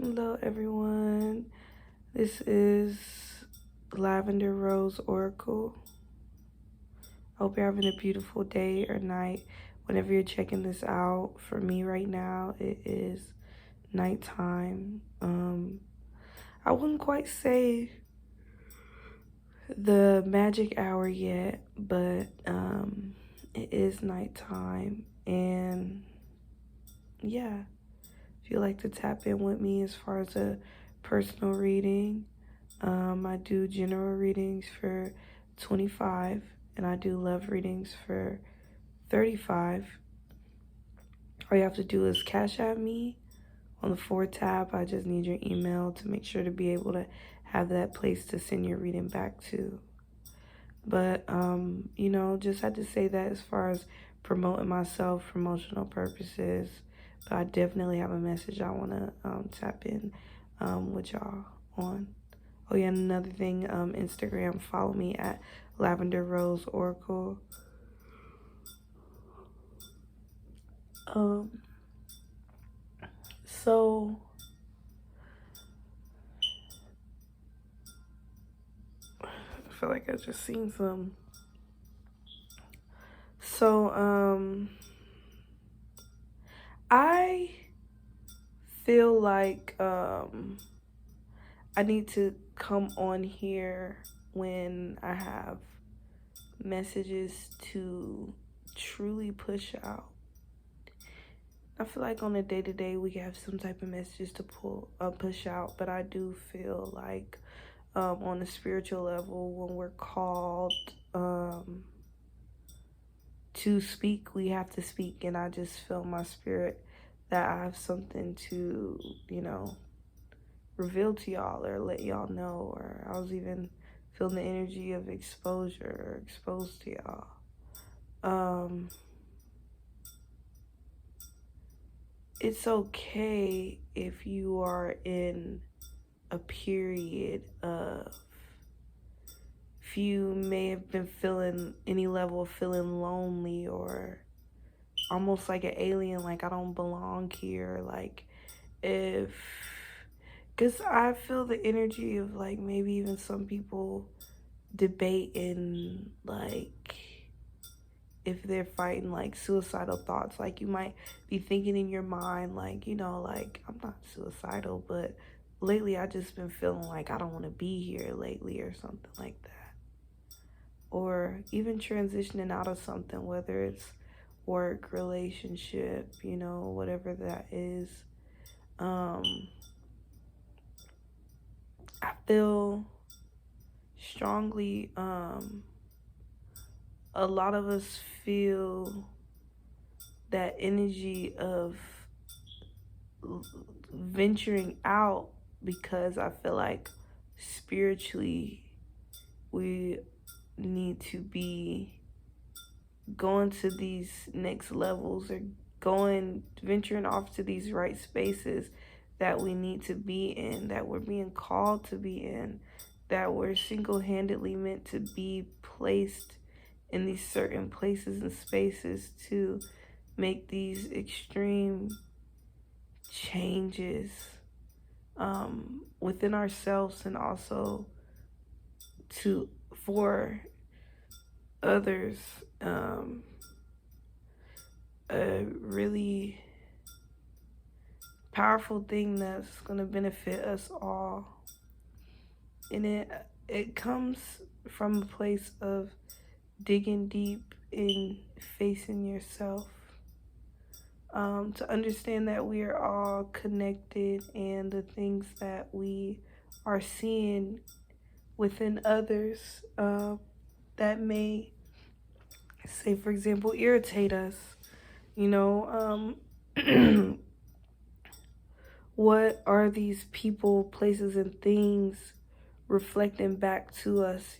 Hello everyone, this is Lavender Rose Oracle. I hope you're having a beautiful day or night whenever you're checking this out. For me right now, it is nighttime. I wouldn't quite say the magic hour yet, but it is nighttime. And yeah, if you'd like to tap in with me as far as a personal reading, I do general readings for 25 and I do love readings for 35. All you have to do is cash at me on the 4 tab. I just need your email to make sure to be able to have that place to send your reading back to. But, just had to say that as far as promoting myself, promotional purposes. But I definitely have a message I want to tap in with y'all on. Oh yeah, and another thing, Instagram, follow me at Lavender Rose Oracle. So I feel like I just seen some. So I feel like I need to come on here when I have messages to truly push out. I feel like on a day-to-day we have some type of messages to push out, but I do feel like on a spiritual level, when we're called to speak, we have to speak. And I just feel my spirit that I have something to, reveal to y'all or let y'all know. Or I was even feeling the energy of exposure or exposed to y'all. It's okay if you are in a period of, if you may have been feeling any level of feeling lonely or almost like an alien, like I don't belong here, like because I feel the energy of like maybe even some people debating like if they're fighting like suicidal thoughts. Like you might be thinking in your mind like, like I'm not suicidal, but lately I just been feeling like I don't want to be here lately or something like that. Or even transitioning out of something, whether it's work, relationship, whatever that is. I feel strongly, a lot of us feel that energy of venturing out because I feel like spiritually we need to be going to these next levels or venturing off to these right spaces that we need to be in, that we're being called to be in, that we're single-handedly meant to be placed in these certain places and spaces to make these extreme changes within ourselves and also for others. A really powerful thing that's going to benefit us all, and it comes from a place of digging deep in facing yourself, to understand that we are all connected, and the things that we are seeing within others that may, say for example, irritate us, what are these people, places, and things reflecting back to us,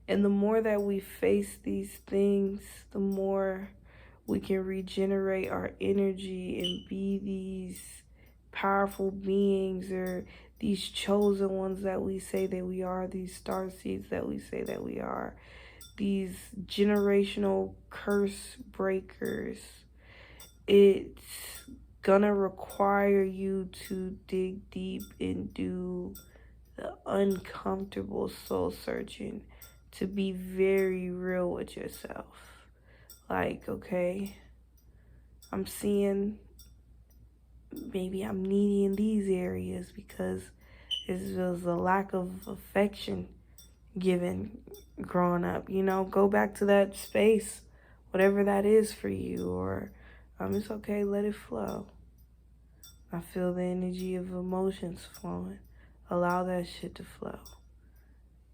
And the more that we face these things, the more we can regenerate our energy and be these powerful beings, or these chosen ones that we say that we are, these star seeds that we say that we are, these generational curse breakers. It's gonna require you to dig deep and do the uncomfortable soul searching, to be very real with yourself. Like, okay, I'm seeing maybe I'm needy in these areas because there's a lack of affection given growing up. You know, go back to that space, whatever that is for you, or it's okay, let it flow. I feel the energy of emotions flowing. Allow that shit to flow.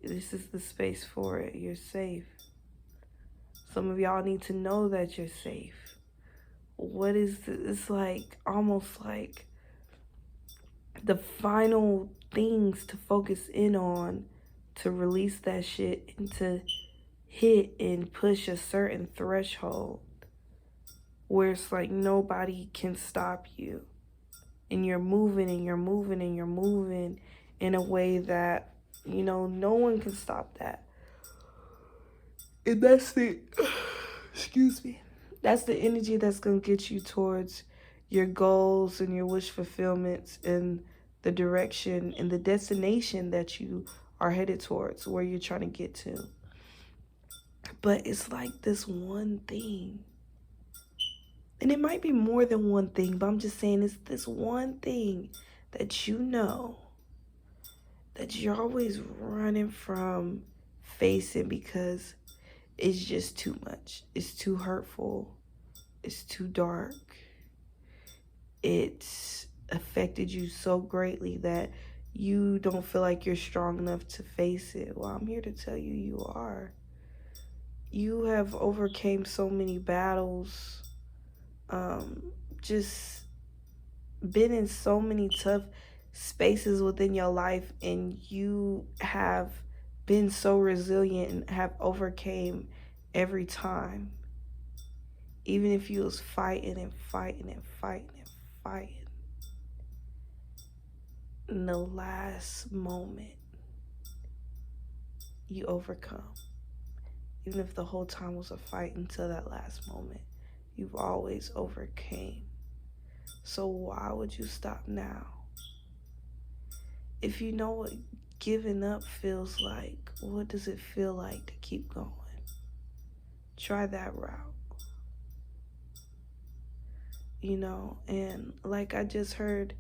This is the space for it. You're safe. Some of y'all need to know that you're safe. What is this? It's like almost like the final things to focus in on, to release that shit and to hit and push a certain threshold where it's like nobody can stop you. And you're moving and you're moving and you're moving in a way that, you know, no one can stop that. And that's the, excuse me, that's the energy that's going to get you towards your goals and your wish fulfillments and the direction and the destination that you are headed towards, where you're trying to get to. But it's like this one thing. And it might be more than one thing, but I'm just saying it's this one thing that you know that you're always running from facing because it's just too much. It's too hurtful. It's too dark. It's affected you so greatly that you don't feel like you're strong enough to face it. Well, I'm here to tell you, you are. You have overcame so many battles, just been in so many tough spaces within your life, and you have been so resilient and have overcame every time. Even if you was fighting and fighting and fighting and fighting, in the last moment, you overcome. Even if the whole time was a fight until that last moment, you've always overcame. So why would you stop now? If you know what giving up feels like, what does it feel like to keep going? Try that route. You know, and like I just heard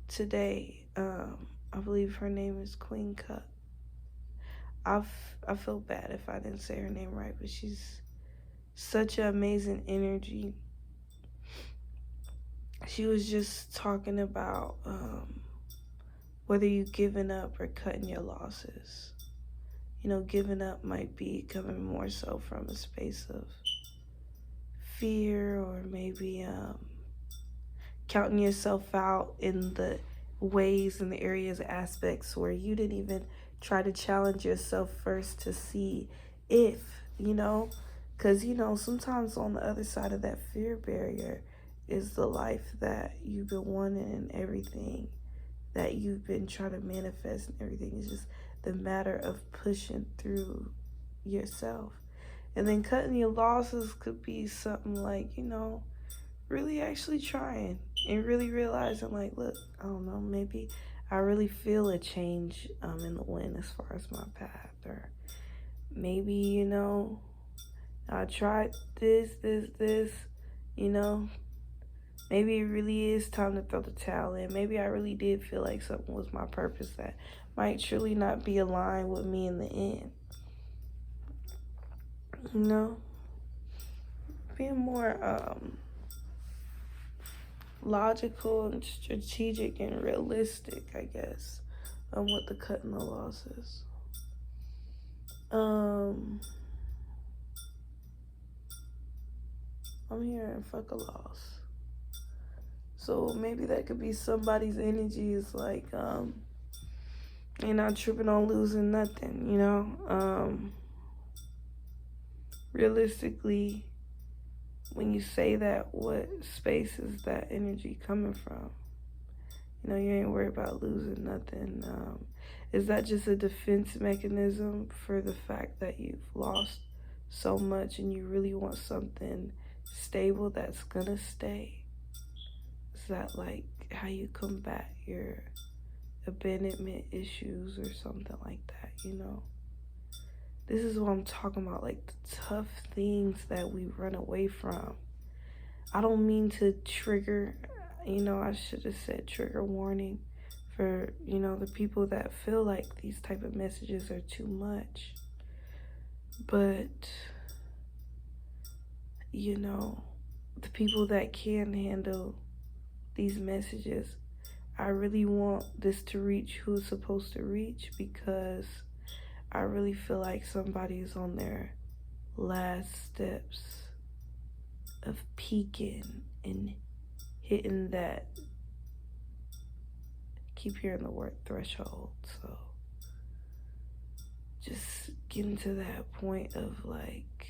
today, I believe her name is Queen Cup. I feel bad if I didn't say her name right, but she's such an amazing energy. She was just talking about whether you giving up or cutting your losses. You know, giving up might be coming more so from a space of fear, or maybe counting yourself out in the ways and the areas, aspects where you didn't even try to challenge yourself first to see if, you know, because, you know, sometimes on the other side of that fear barrier is the life that you've been wanting, and everything that you've been trying to manifest, and everything is just the matter of pushing through yourself. And then cutting your losses could be something like, you know, really actually trying and really realizing, like, look, I don't know, maybe I really feel a change in the wind as far as my path. Or maybe, you know, I tried this, you know, maybe it really is time to throw the towel in. Maybe I really did feel like something was my purpose that might truly not be aligned with me in the end. You know, being more logical and strategic and realistic, I guess, with the cutting the losses. I'm hearing fuck a loss. So maybe that could be somebody's energy is like, you're not tripping on losing nothing, you know? Realistically, when you say that, what space is that energy coming from? You know, you ain't worried about losing nothing. Is that just a defense mechanism for the fact that you've lost so much and you really want something stable that's gonna stay? Is that like how you combat your abandonment issues or something like that, you know? This is what I'm talking about, like the tough things that we run away from. I don't mean to trigger, I should have said trigger warning for, the people that feel like these type of messages are too much. But, the people that can handle these messages, I really want this to reach who it's supposed to reach, because I really feel like somebody's on their last steps of peaking and hitting that, keep hearing the word threshold. So just getting to that point of like,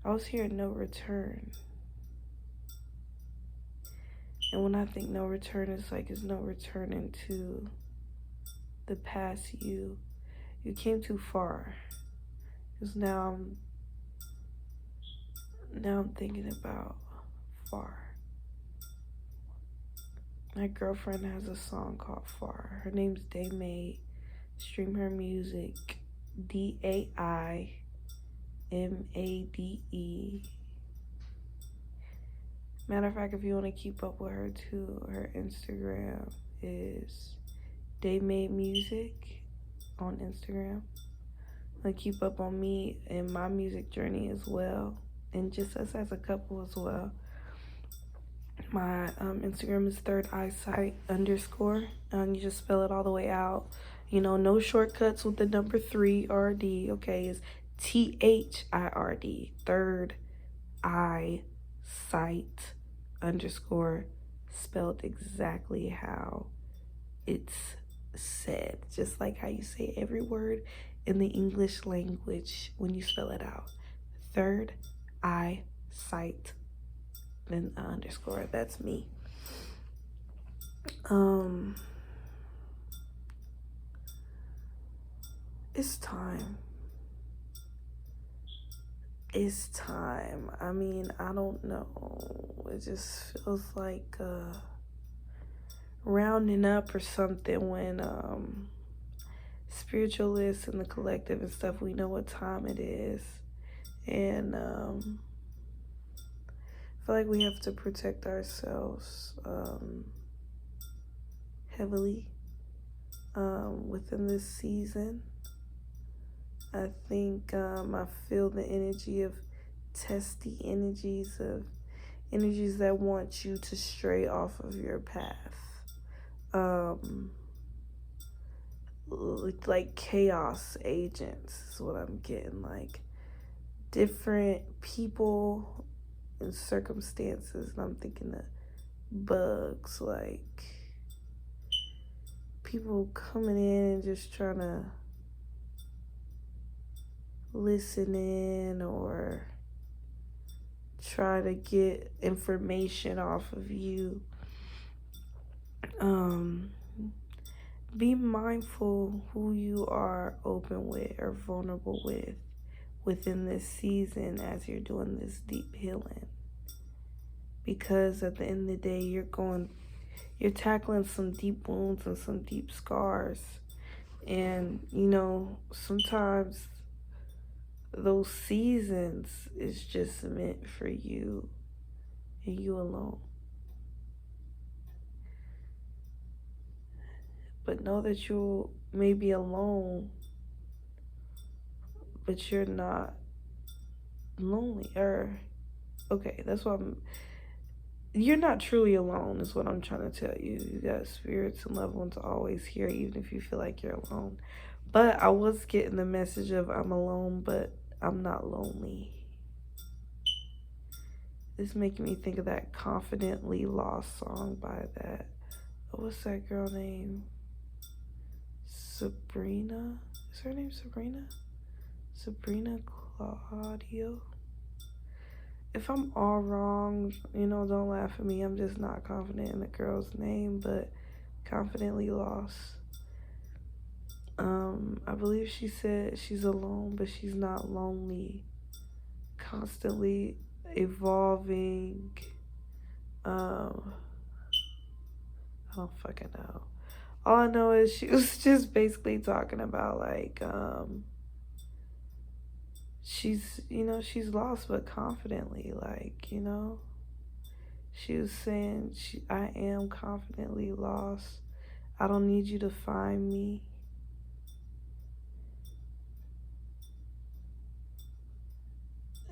I was hearing no return. And when I think no return, it's like it's no return into the past you. You came too far. Because now I'm thinking about far. My girlfriend has a song called Far. Her name's Daymade. Stream her music, DAIMADE. Matter of fact, if you want to keep up with her too, her Instagram is Daymade Music on Instagram. Keep up on me and my music journey as well, and just us as a couple as well. My Instagram is thirdeyesight_. You just spell it all the way out. No shortcuts with the number 3RD. Okay, it's THIRD. Third eye sight _ spelled exactly how it's said, just like how you say every word in the English language when you spell it out. Third eye sight, then _ that's me. It's time. It's time. I mean, I don't know. It just feels like rounding up or something when spiritualists and the collective and stuff, we know what time it is. And I feel like we have to protect ourselves heavily within this season. I think I feel the energy of testy energies, of energies that want you to stray off of your path. Like chaos agents is what I'm getting, like different people and circumstances. And I'm thinking of bugs, like people coming in and just trying to listen in or try to get information off of you. Be mindful who you are open with or vulnerable with within this season as you're doing this deep healing, because at the end of the day, you're tackling some deep wounds and some deep scars. And sometimes those seasons is just meant for you and you alone. But know that you may be alone, but you're not lonely. Okay, that's what you're not truly alone is what I'm trying to tell you. You got spirits and loved ones always here, even if you feel like you're alone. But I was getting the message of I'm alone, but I'm not lonely. It's making me think of that Confidently Lost song by that, what's that girl name? Sabrina? Is her name Sabrina? Sabrina Claudio? If I'm all wrong, don't laugh at me. I'm just not confident in the girl's name, but Confidently Lost. I believe she said she's alone, but she's not lonely. Constantly evolving. Um, I don't fucking know. All I know is she was just basically talking about like she's she's lost but confidently, like, she was saying I am confidently lost. I don't need you to find me.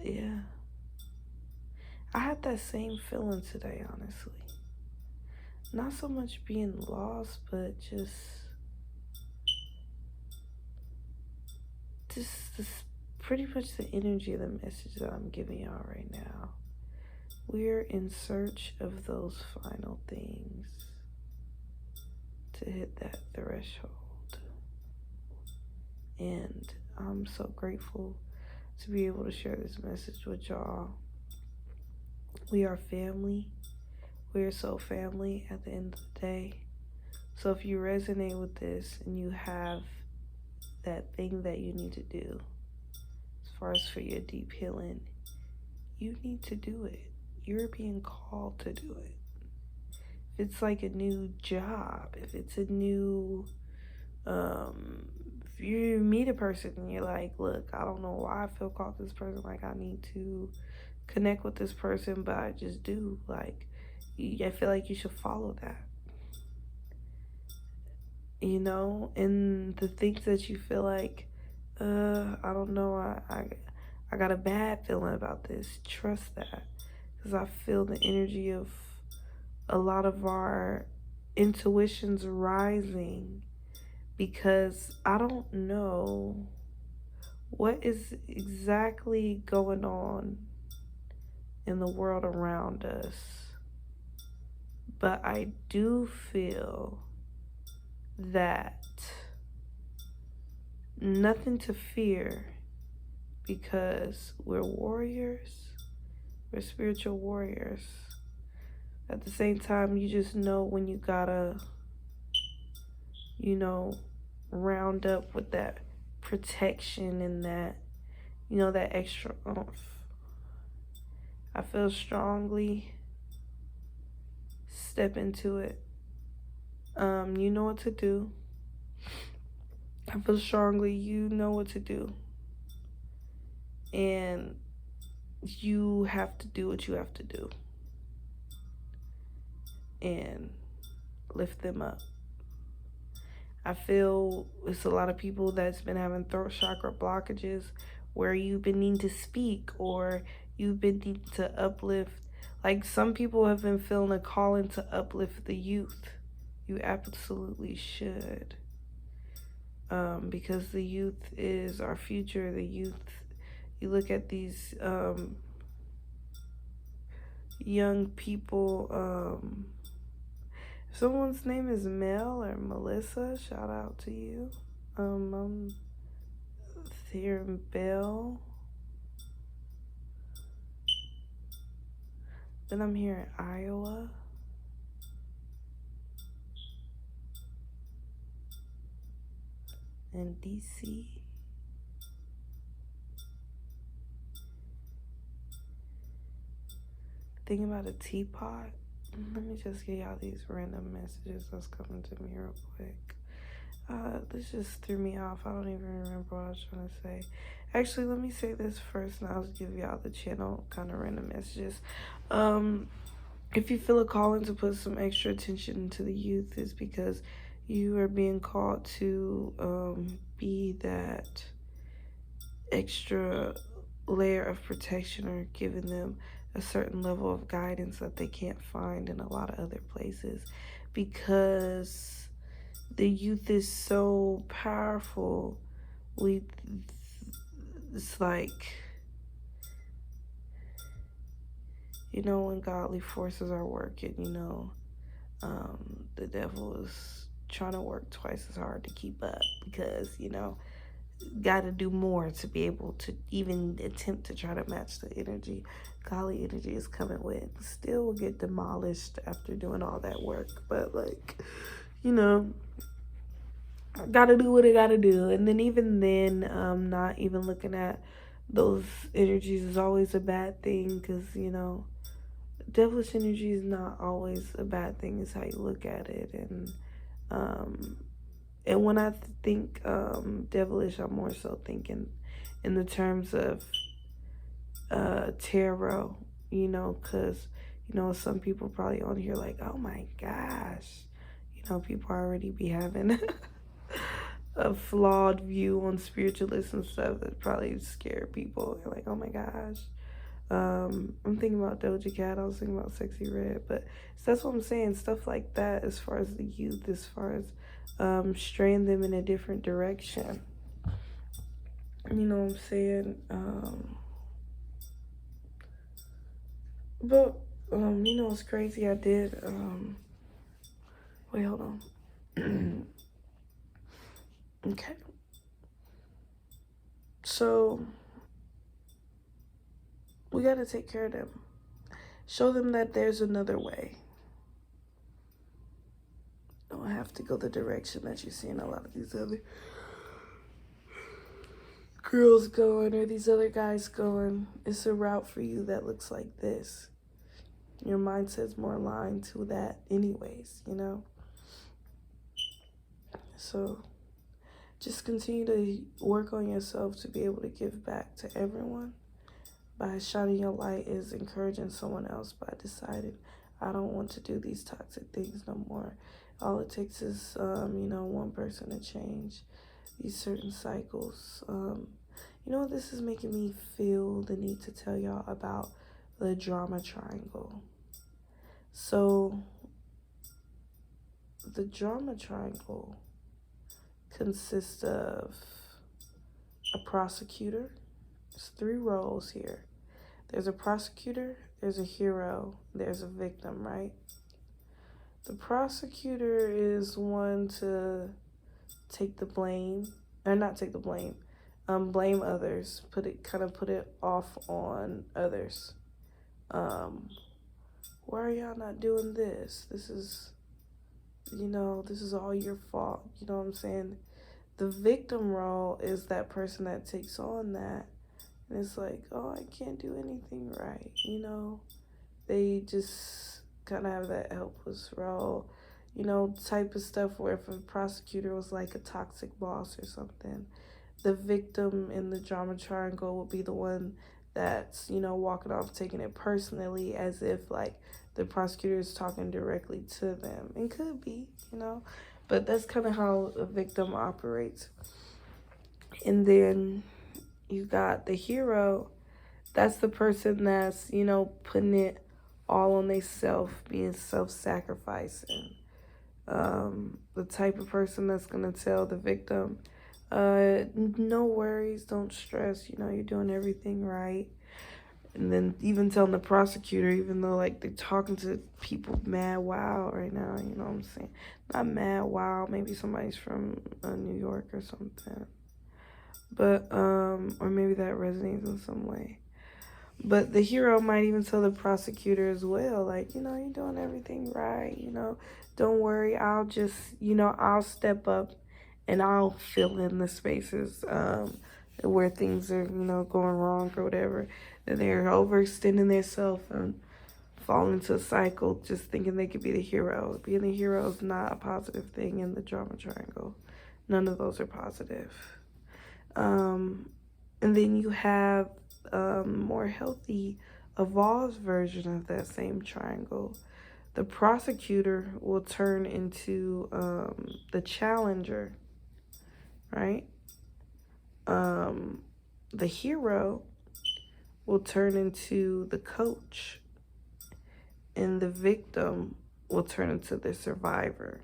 Yeah. I had that same feeling today, honestly. Not so much being lost, but just this pretty much the energy of the message that I'm giving y'all right now. We're in search of those final things to hit that threshold. And I'm so grateful to be able to share this message with y'all. We are family. We are so family at the end of the day. So if you resonate with this and you have that thing that you need to do, as far as for your deep healing, you need to do it. You're being called to do it. If it's like a new job, if it's a new, if you meet a person and you're like, look, I don't know why I feel called to this person, like I need to connect with this person, but I just do, like, I feel like you should follow that. And the things that you feel like, I don't know, I got a bad feeling about this. Trust that, because I feel the energy of a lot of our intuitions rising, because I don't know what is exactly going on in the world around us, but I do feel that nothing to fear, because we're warriors, we're spiritual warriors. At the same time, you just know when you gotta, round up with that protection and that, that extra oomph. I feel strongly. Step into it. You know what to do. I feel strongly you know what to do. And you have to do what you have to do. And lift them up. I feel it's a lot of people that's been having throat chakra blockages where you've been needing to speak or you've been needing to uplift. Like, some people have been feeling a calling to uplift the youth. You absolutely should. Because the youth is our future. The youth, you look at these young people. If someone's name is Mel or Melissa, shout out to you. I'm here in Bell. Then I'm here in Iowa. And DC. Thinking about a teapot. Let me just get y'all these random messages that's coming to me real quick. This just threw me off. I don't even remember what I was trying to say. Actually, let me say this first, and I'll give y'all the channel kind of random messages. If you feel a calling to put some extra attention into the youth, is because you are being called to be that extra layer of protection, or giving them a certain level of guidance that they can't find in a lot of other places, because the youth is so powerful. It's like, when godly forces are working, the devil is trying to work twice as hard to keep up, because got to do more to be able to even attempt to try to match the energy godly energy is coming with. Still will get demolished after doing all that work, but gotta do what I gotta do. And then even then, not even looking at those energies is always a bad thing, because devilish energy is not always a bad thing. It's how you look at it. Um and when I think devilish, I'm more so thinking in the terms of tarot, because some people probably on here like, oh my gosh, people already be having a flawed view on spiritualists and stuff that probably scare people. They're like, oh my gosh. I'm thinking about Doja Cat. I was thinking about Sexy Red, but that's what I'm saying. Stuff like that, as far as the youth, as far as straying them in a different direction. You know what I'm saying? But it's crazy. I did. Wait, hold on. Okay. So we got to take care of them. Show them that there's another way. Don't have to go the direction that you're seeing a lot of these other girls going or these other guys going. It's a route for you that looks like this. Your mindset's more aligned to that anyways, So just continue to work on yourself to be able to give back to everyone. By shining your light is encouraging someone else by deciding, I don't want to do these toxic things no more. All it takes is, one person to change these certain cycles. This is making me feel the need to tell y'all about the drama triangle. So, the drama triangle consists of a prosecutor. There's 3 roles here. There's a prosecutor, there's a hero, there's a victim, right? The prosecutor is one to take the blame, or not take the blame, blame others, put it off on others. Why are y'all not doing this? This is all your fault. You know what I'm saying? The victim role is that person that takes on that. And it's like, oh, I can't do anything right. They just kind of have that helpless role. Type of stuff where if a prosecutor was like a toxic boss or something, the victim in the drama triangle will be the one that's, walking off, taking it personally as if like the prosecutor is talking directly to them. And could be, but that's kind of how a victim operates. And then you got the hero. That's the person that's, putting it all on themselves, being self-sacrificing. The type of person that's going to tell the victim, no worries, don't stress, you're doing everything right. And then even telling the prosecutor, even though like they're talking to people mad wild right now, you know what I'm saying? Not mad wild, maybe somebody's from New York or something. But, or maybe that resonates in some way. But the hero might even tell the prosecutor as well, like, you're doing everything right, don't worry, I'll just, I'll step up and I'll fill in the spaces where things are, going wrong or whatever. Then they're overextending themselves and fall into a cycle just thinking they could be the hero. Being the hero is not a positive thing in the drama triangle. None of those are positive. And then you have more healthy, evolved version of that same triangle. The prosecutor will turn into the challenger, right? The hero will turn into the coach, and the victim will turn into the survivor.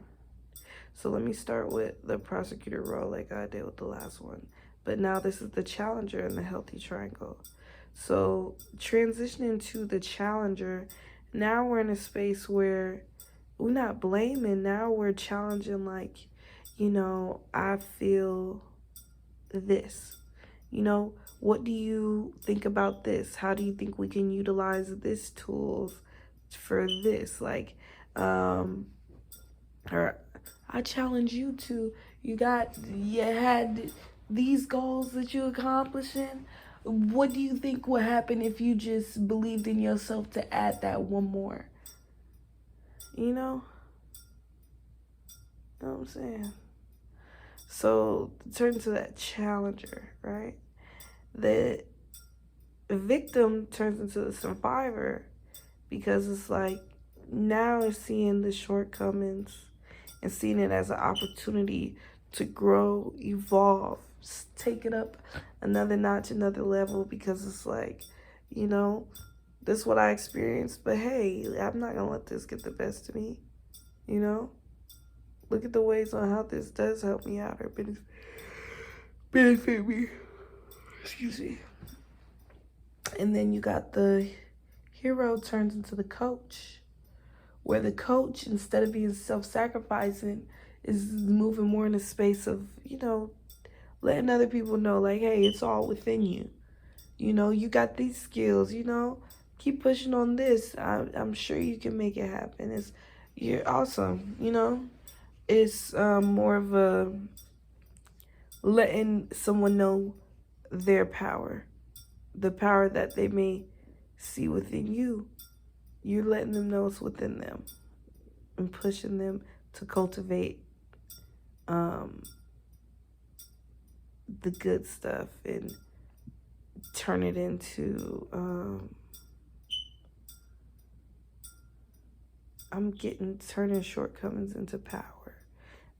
So let me start with the prosecutor role like I did with the last one. But now this is the challenger in the healthy triangle. So transitioning to the challenger, now we're in a space where we're not blaming. Now we're challenging, like, I feel this. What do you think about this? How do you think we can utilize this tools for this? Like, or I challenge you to, you had these goals that you're accomplishing. What do you think would happen if you just believed in yourself to add that one more? You know? You know what I'm saying? So turn to that challenger, right? The victim turns into the survivor because it's like now it's seeing the shortcomings and seeing it as an opportunity to grow, evolve, take it up another notch, another level, because it's like, you know, this is what I experienced, but hey, I'm not gonna let this get the best of me, you know? Look at the ways on how this does help me out or benefit me. Excuse me. And then you got the hero turns into the coach, where the coach, instead of being self-sacrificing, is moving more in a space of, letting other people know, like, hey, it's all within you. You got these skills, keep pushing on this. I'm sure you can make it happen. You're awesome. It's more of a letting someone know their power, the power that they may see within you. You're letting them know it's within them and pushing them to cultivate um, the good stuff and turn it into turning shortcomings into power.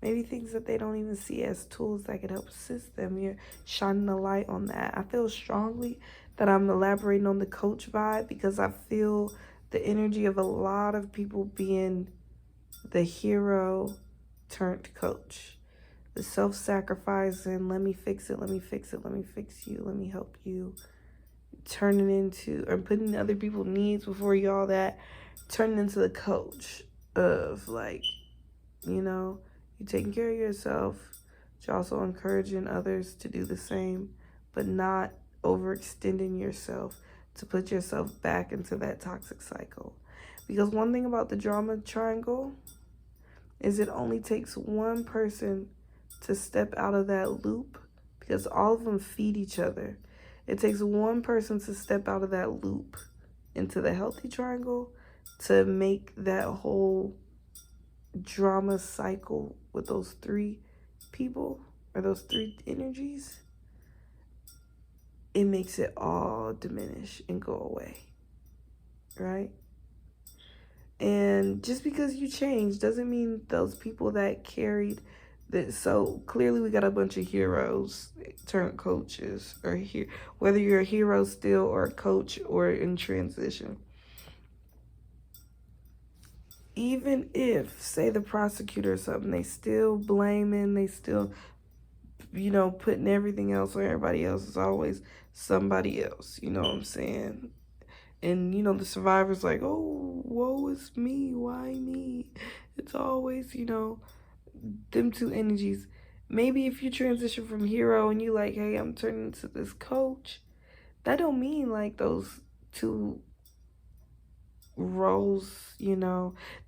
Maybe things that they don't even see as tools that could help assist them. You're shining a light on that. I feel strongly that I'm elaborating on the coach vibe because I feel the energy of a lot of people being the hero turned coach. The self-sacrificing, let me fix it, let me fix it, let me fix you, let me help you. Turning into, or putting other people's needs before you, all that. Turning into the coach of, like, you taking care of yourself, but you're also encouraging others to do the same, but not overextending yourself to put yourself back into that toxic cycle. Because one thing about the drama triangle is it only takes one person to step out of that loop, because all of them feed each other. It takes one person to step out of that loop into the healthy triangle to make that whole drama cycle with those three people or those three energies. It makes it all diminish and go away, right? And just because you change doesn't mean those people that carried that. So clearly we got a bunch of heroes turned coaches, or here, whether you're a hero still or a coach or in transition. Even if, say, the prosecutor or something, they still blaming, they still, putting everything else on everybody else. Is always somebody else, you know what I'm saying? And, the survivor's like, oh, woe is me, why me? It's always, them two energies. Maybe if you transition from hero and you like, hey, I'm turning into this coach, that don't mean like those two roles,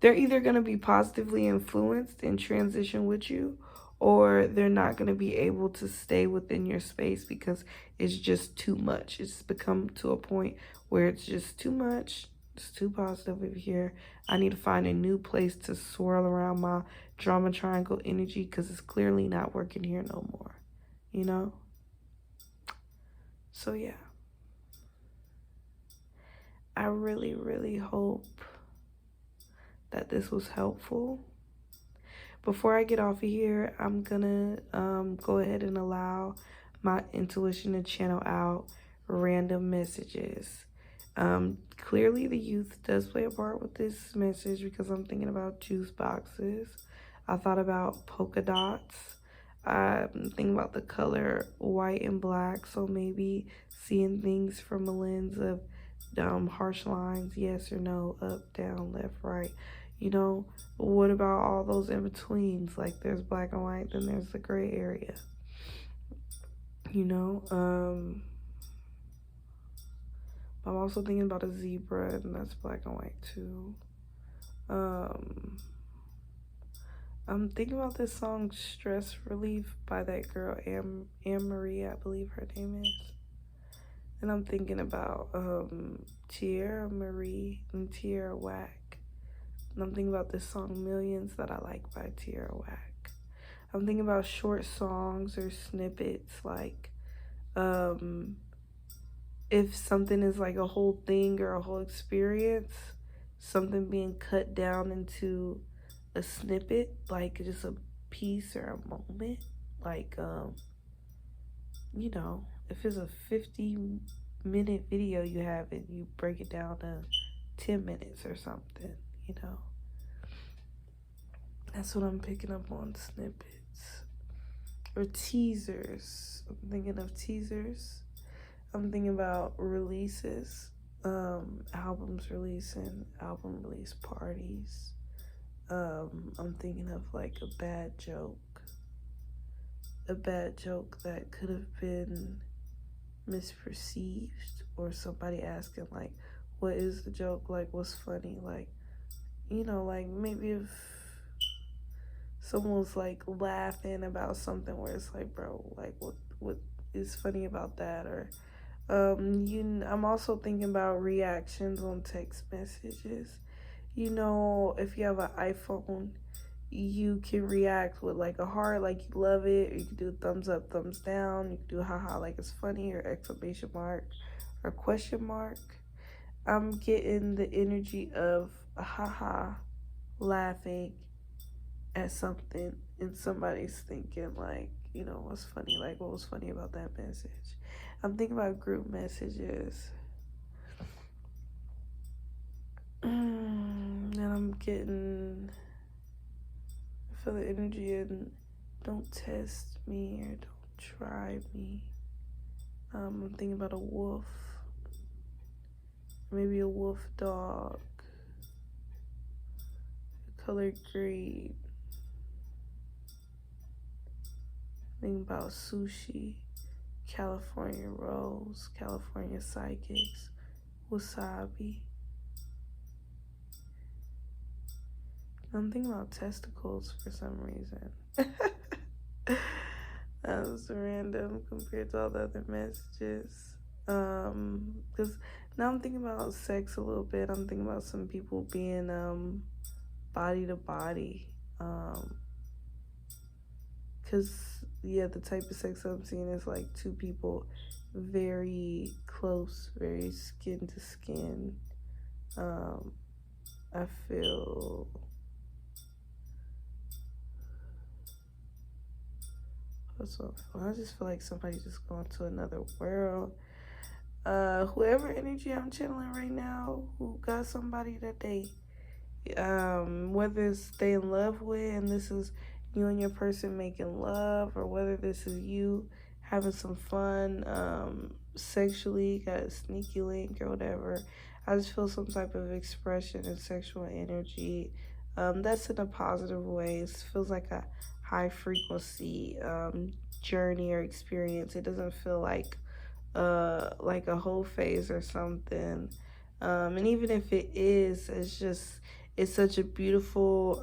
they're either going to be positively influenced and transition with you, or they're not going to be able to stay within your space because it's just too much. It's become to a point where it's just too much. It's too positive over here. I need to find a new place to swirl around my drama triangle energy because it's clearly not working here no more. So yeah, I really, really hope that this was helpful. Before I get off of here, I'm gonna go ahead and allow my intuition to channel out random messages. Clearly the youth does play a part with this message because I'm thinking about juice boxes. I thought about polka dots. I'm thinking about the color white and black, so maybe seeing things from a lens of harsh lines, yes or no, up, down, left, right. What about all those in betweens? Like there's black and white, then there's the gray area. I'm also thinking about a zebra, and that's black and white too. I'm thinking about this song Stress Relief by that girl Anne Marie, I believe her name is. And I'm thinking about Tierra Marie and Tierra Whack. And I'm thinking about this song Millions that I like by Tierra Whack. I'm thinking about short songs or snippets like um if something is like a whole thing or a whole experience, something being cut down into a snippet, like just a piece or a moment, like if it's a 50-minute video you have and you break it down to 10 minutes or something, you know. That's what I'm picking up on, snippets or teasers. I'm thinking of teasers. I'm thinking about releases, albums releasing, album release parties. I'm thinking of like a bad joke that could have been misperceived, or somebody asking like, what is the joke, like what's funny, like, like maybe if someone's like laughing about something where it's like, bro, like what is funny about that? Or I'm also thinking about reactions on text messages. If you have an iPhone, you can react with like a heart, like you love it, or you can do thumbs up, thumbs down, you can do haha like it's funny, or exclamation mark, or question mark. I'm getting the energy of haha, laughing at something, and somebody's thinking like, what's funny, like what was funny about that message. I'm thinking about group messages. And I'm getting, I feel the energy in don't test me or don't try me. I'm thinking about a wolf, maybe a wolf dog, color green. Thinking about sushi, California rolls, California psychics, wasabi. I'm thinking about testicles for some reason. That was random compared to all the other messages. Because now I'm thinking about sex a little bit. I'm thinking about some people being body to body. Because the type of sex I'm seeing is like two people very close, very skin to skin. I feel I just feel like somebody just going to another world. Whoever energy I'm channeling right now, who got somebody that they, whether it's they in love with, and this is you and your person making love, or whether this is you having some fun, sexually, got a sneaky link or whatever. I just feel some type of expression and sexual energy. That's in a positive way. It feels like a high frequency journey or experience. It doesn't feel like a whole phase or something. And even if it is, it's such a beautiful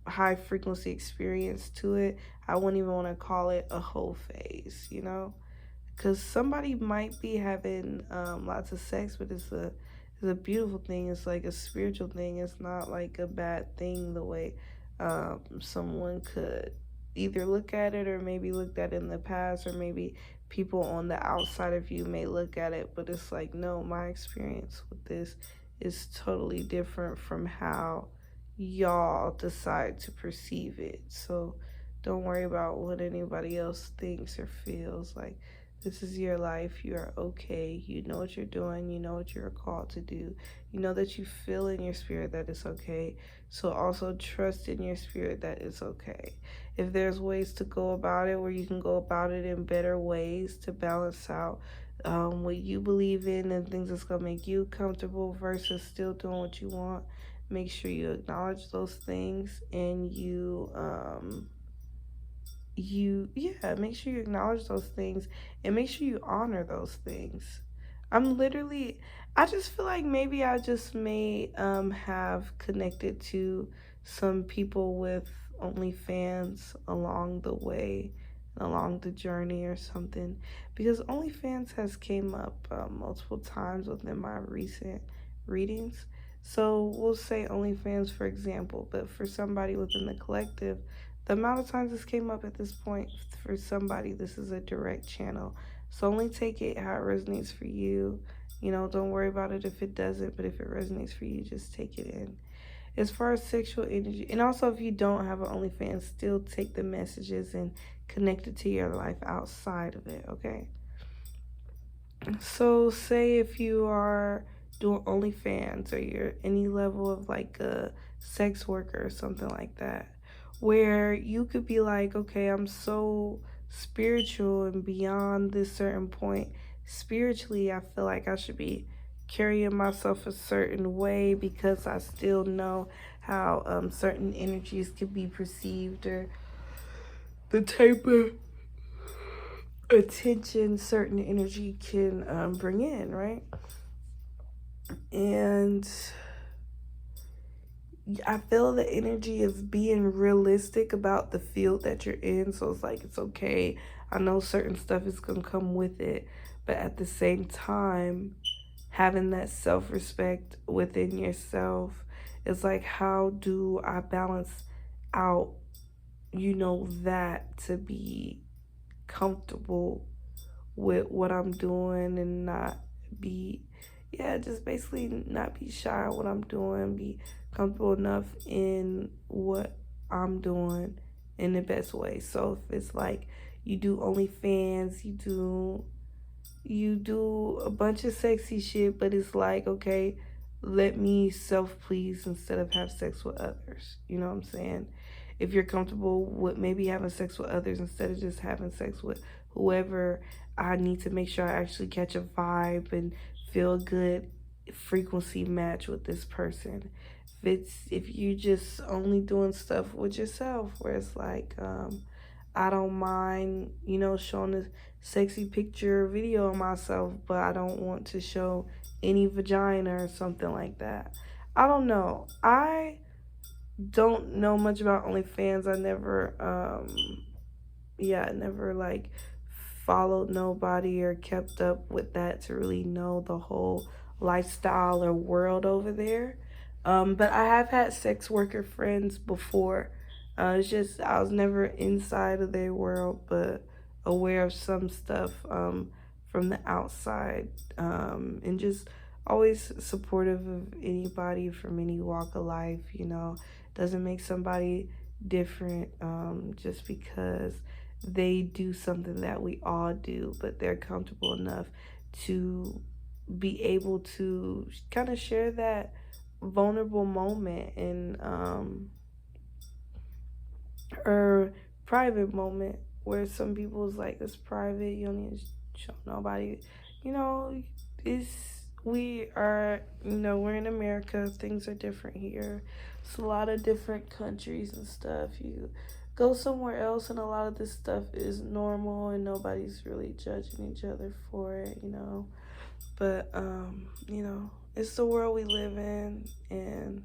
high frequency experience to it. I wouldn't even want to call it a whole phase, because somebody might be having lots of sex, but it's a beautiful thing. It's like a spiritual thing. It's not like a bad thing the way someone could either look at it, or maybe looked at it in the past, or maybe people on the outside of you may look at it. But it's like, no, my experience with this is totally different from how y'all decide to perceive it. So don't worry about what anybody else thinks or feels. Like, this is your life. You are okay. You know what you're doing. You know what you're called to do. You know that you feel in your spirit that it's okay. So also trust in your spirit that it's okay. If there's ways to go about it, where you can go about it in better ways to balance out what you believe in and things that's going to make you comfortable versus still doing what you want, make sure you acknowledge those things, and make sure you acknowledge those things, and make sure you honor those things. I just feel like maybe I just may have connected to some people with OnlyFans along the way along the journey or something, because OnlyFans has came up multiple times within my recent readings. So we'll say OnlyFans for example, but for somebody within the collective, the amount of times this came up at this point, for somebody this is a direct channel. So only take it how it resonates for you. Don't worry about it if it doesn't, but if it resonates for you, just take it in. As far as sexual energy, and also if you don't have an OnlyFans, still take the messages and connect it to your life outside of it, okay? So say if you are doing OnlyFans, or you're any level of like a sex worker or something like that, where you could be like, okay, I'm so spiritual and beyond this certain point. Spiritually, I feel like I should be carrying myself a certain way because I still know how certain energies could be perceived, or the type of attention certain energy can bring in, right? And I feel the energy of being realistic about the field that you're in. So it's like, it's okay. I know certain stuff is going to come with it. But at the same time, having that self respect within yourself is like, how do I balance out, that to be comfortable with what I'm doing and not be, yeah, just basically not be shy of what I'm doing, be comfortable enough in what I'm doing in the best way. So if it's like you do OnlyFans, you do a bunch of sexy shit, but it's like, okay, let me self please instead of have sex with others. You know what I'm saying? If you're comfortable with maybe having sex with others instead of just having sex with whoever, I need to make sure I actually catch a vibe and feel a good frequency match with this person. If you just only doing stuff with yourself, where it's like, I don't mind, showing a sexy picture or video of myself, but I don't want to show any vagina or something like that. I don't know. I don't know much about OnlyFans. I never, yeah, I never like followed nobody or kept up with that to really know the whole lifestyle or world over there. But I have had sex worker friends before. It's just I was never inside of their world, but aware of some stuff from the outside, and just always supportive of anybody from any walk of life. Doesn't make somebody different just because they do something that we all do, but they're comfortable enough to be able to kind of share that vulnerable moment and or private moment, where some people's like, it's private, you don't need to show nobody. you know it's we are, we're in America, things are different here. It's a lot of different countries and stuff. You go somewhere else and a lot of this stuff is normal and nobody's really judging each other for it. But it's the world we live in, and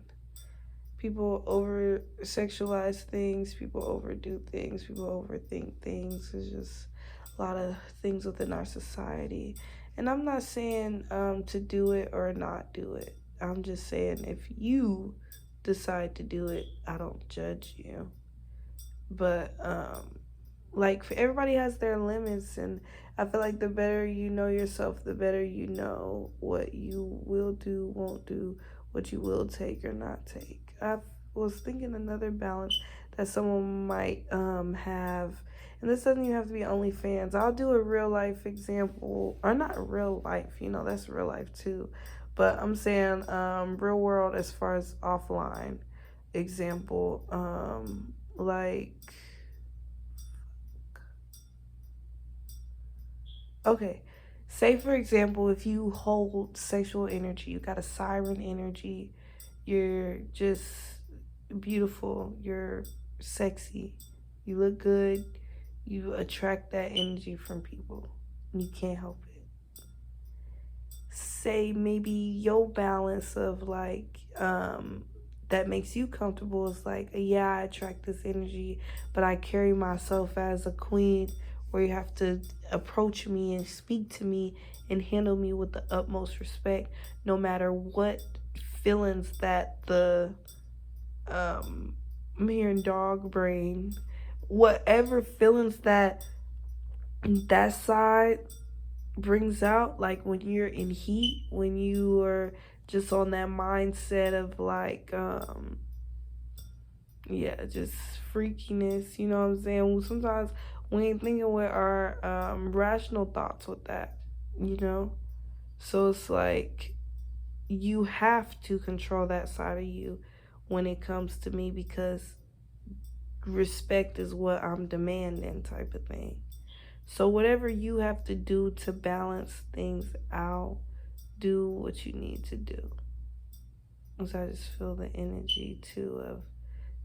people over sexualize things, people overdo things, people overthink things. There's just a lot of things within our society. And I'm not saying to do it or not do it. I'm just saying if you decide to do it, I don't judge you. But like, for everybody has their limits, and I feel like the better you know yourself, the better you know what you will do, won't do, what you will take or not take. I was thinking another balance that someone might have, and this doesn't even have to be OnlyFans. I'll do a real life example, or not real life, that's real life too, but I'm saying real world as far as offline example. Like, okay, say for example, if you hold sexual energy, you got a siren energy, you're just beautiful, you're sexy, you look good, you attract that energy from people, and you can't help it. Say maybe your balance of like that makes you comfortable. It's like, yeah, I attract this energy, but I carry myself as a queen where you have to approach me and speak to me and handle me with the utmost respect, no matter what feelings that the I'm hearing dog brain, whatever feelings that that side brings out, like when you're in heat, when you are just on that mindset of like yeah, just freakiness, you know what I'm saying? Sometimes we ain't thinking with our rational thoughts with that, you know? So it's like you have to control that side of you when it comes to me, because respect is what I'm demanding, type of thing. So whatever you have to do to balance things out, do what you need to do. So I just feel the energy too of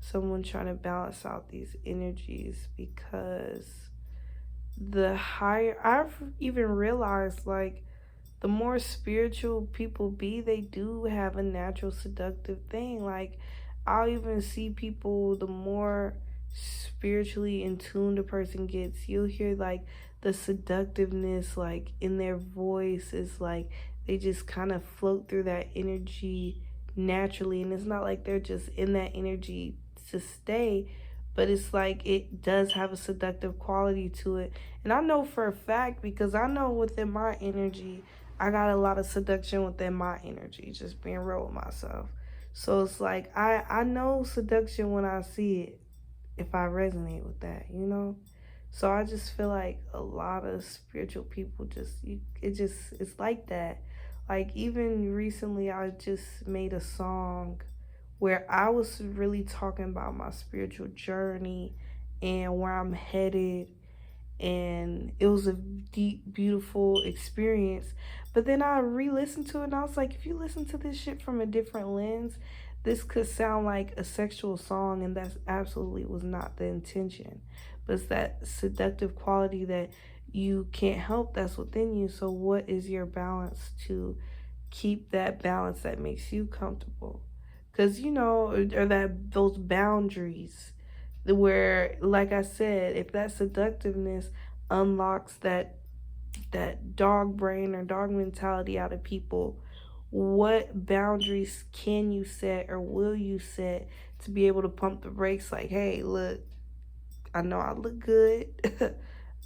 someone trying to balance out these energies, because the higher I've even realized, like, the more spiritual people be, they do have a natural seductive thing. Like, I'll even see people, the more spiritually in tune the person gets, you'll hear like the seductiveness, like in their voice, is like they just kind of float through that energy naturally. And it's not like they're just in that energy to stay, but it's like it does have a seductive quality to it. And I know for a fact, because I know within my energy, I got a lot of seduction within my energy, just being real with myself. So it's like I know seduction when I see it, if I resonate with that, you know? So I just feel like a lot of spiritual people it's like that. Like even recently I just made a song where I was really talking about my spiritual journey and where I'm headed, and it was a deep, beautiful experience. But then I re-listened to it and I was like, if you listen to this shit from a different lens, this could sound like a sexual song, and that's absolutely was not the intention. But it's that seductive quality that you can't help that's within you. So what is your balance to keep that balance that makes you comfortable? Because you know, or that those boundaries where, like I said, if that seductiveness unlocks that dog brain or dog mentality out of people, what boundaries can you set or will you set to be able to pump the brakes? Like, hey, look, I know I look good,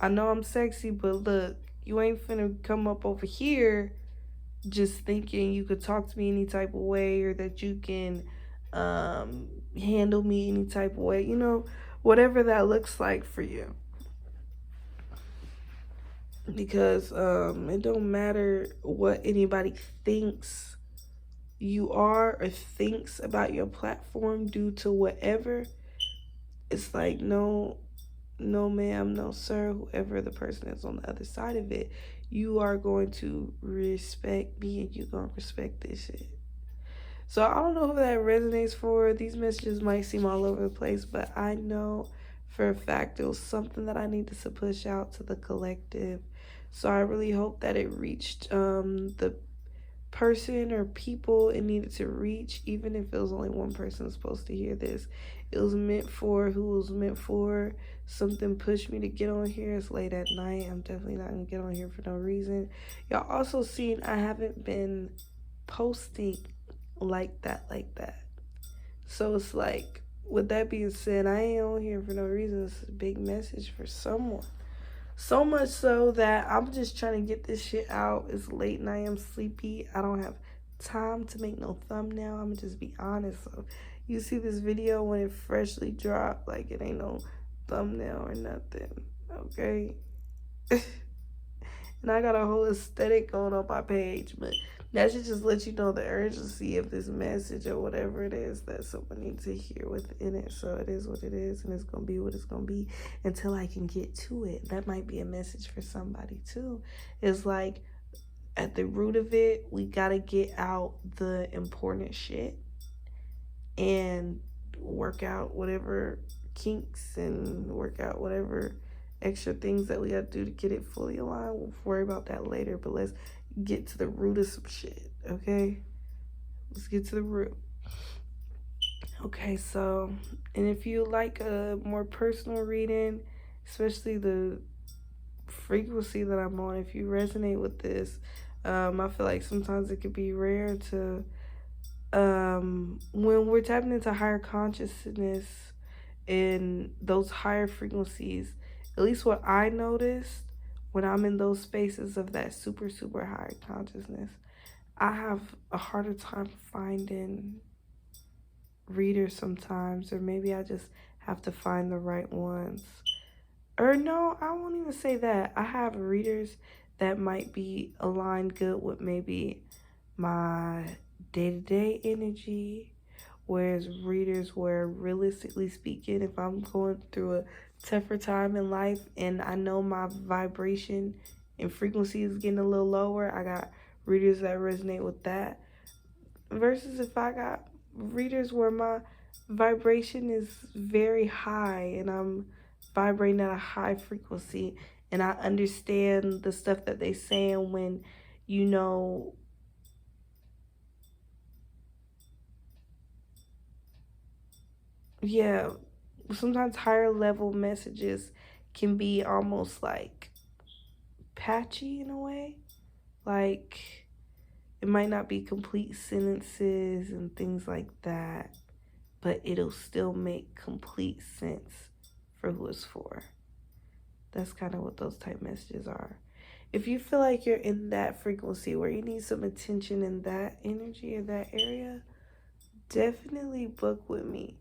I know I'm sexy, but look, you ain't finna come up over here just thinking you could talk to me any type of way, or that you can handle me any type of way, you know, whatever that looks like for you. Because it don't matter what anybody thinks you are or thinks about your platform due to whatever. It's like, no, no ma'am, no sir, whoever the person is on the other side of it, you are going to respect me and you're going to respect this shit. So I don't know if that resonates for these messages. Might seem all over the place, but I know for a fact it was something that I needed to push out to the collective. So I really hope that it reached the person or people it needed to reach, even if it was only one person supposed to hear this. It was meant for who it was meant for. Something pushed me to get on here. It's late at night. I'm definitely not gonna get on here for no reason. Y'all also seen I haven't been posting like that. So it's like, with that being said, I ain't on here for no reason. It's a big message for someone. So much so that I'm just trying to get this shit out. It's late and I am sleepy. I don't have time to make no thumbnail. I'm gonna just be honest. So you see this video when it freshly dropped, like it ain't no thumbnail or nothing. Okay? And I got a whole aesthetic going on my page, but that should just let you know the urgency of this message or whatever it is that someone needs to hear within it. So it is what it is, and it's gonna be what it's gonna be until I can get to it. That might be a message for somebody too. It's like, at the root of it, we gotta get out the important shit and work out whatever kinks and work out whatever extra things that we gotta do to get it fully aligned. We'll worry about that later, but let's get to the root of some shit, okay? Let's get to the root. Okay, so, and if you like a more personal reading, especially the frequency that I'm on, if you resonate with this, I feel like sometimes it could be rare to, when we're tapping into higher consciousness and those higher frequencies, at least what I noticed when I'm in those spaces of that super, super high consciousness, I have a harder time finding readers sometimes, or maybe I just have to find the right ones. Or no, I won't even say that. I have readers that might be aligned good with maybe my day-to-day energy, whereas readers where realistically speaking, if I'm going through a tougher time in life and I know my vibration and frequency is getting a little lower, I got readers that resonate with that. Versus if I got readers where my vibration is very high and I'm vibrating at a high frequency and I understand the stuff that they saying when, you know, yeah, sometimes higher level messages can be almost like patchy in a way. Like it might not be complete sentences and things like that, but it'll still make complete sense for who it's for. That's kind of what those type messages are. If you feel like you're in that frequency where you need some attention in that energy or that area, definitely book with me.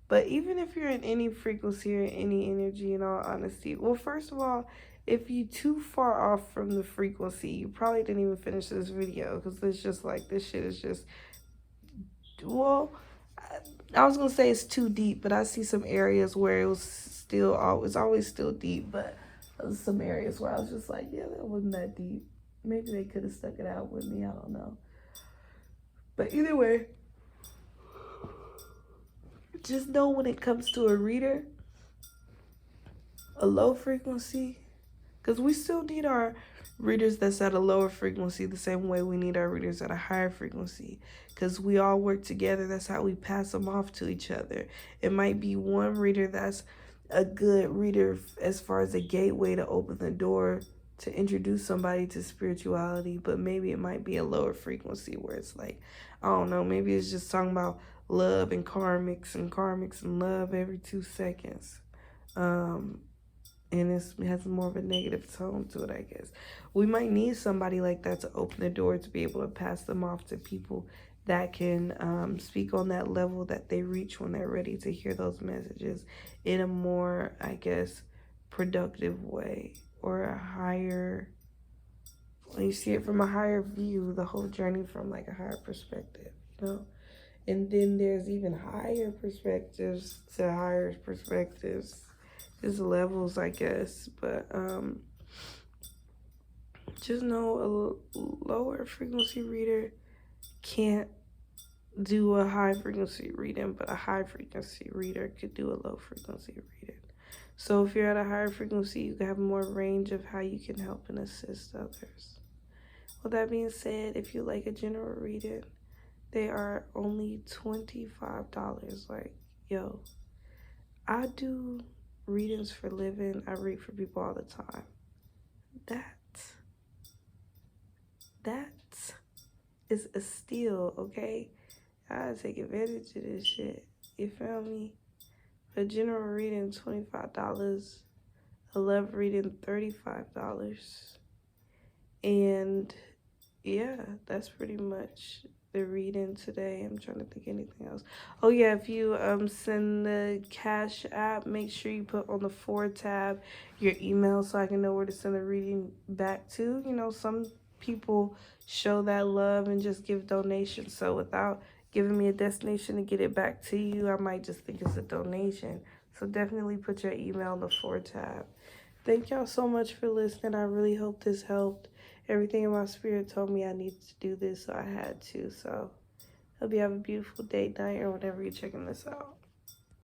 But even if you're in any frequency or any energy, in all honesty, well, first of all, if you too far off from the frequency, you probably didn't even finish this video because it's just like this shit is just, well, I was gonna say it's too deep, but I see some areas where it was still, it's always still deep, but there's some areas where I was just like, yeah, that wasn't that deep. Maybe they could have stuck it out with me. I don't know. But either way, just know when it comes to a reader, a low frequency, because we still need our readers that's at a lower frequency the same way we need our readers at a higher frequency, because we all work together. That's how we pass them off to each other. It might be one reader that's a good reader as far as a gateway to open the door to introduce somebody to spirituality, but maybe it might be a lower frequency where it's like, I don't know, maybe it's just talking about love and karmics and love every 2 seconds. Um, and it has more of a negative tone to it, I guess. We might need somebody like that to open the door to be able to pass them off to people that can speak on that level that they reach when they're ready to hear those messages in a more, I guess, productive way, or a higher, when you see it from a higher view, the whole journey from like a higher perspective, you know? And then there's even higher perspectives to higher perspectives. There's levels, I guess, but just know a lower frequency reader can't do a high frequency reading, but a high frequency reader could do a low frequency reading. So if you're at a higher frequency, you can have more range of how you can help and assist others. With that being said, if you like a general reading, they are only $25. Like, yo, I do readings for living. I read for people all the time. That is a steal, okay? I gotta take advantage of this shit. You feel me? A general reading, $25. A love reading, $35. And yeah, that's pretty much the reading today. I'm trying to think anything else. Oh yeah, if you send the Cash App, make sure you put on the For tab your email so I can know where to send the reading back to. You know, some people show that love and just give donations. So without giving me a destination to get it back to you, I might just think it's a donation. So definitely put your email in the For tab. Thank y'all so much for listening. I really hope this helped. Everything in my spirit told me I needed to do this, so I had to. So hope you have a beautiful day, night, or whenever you're checking this out.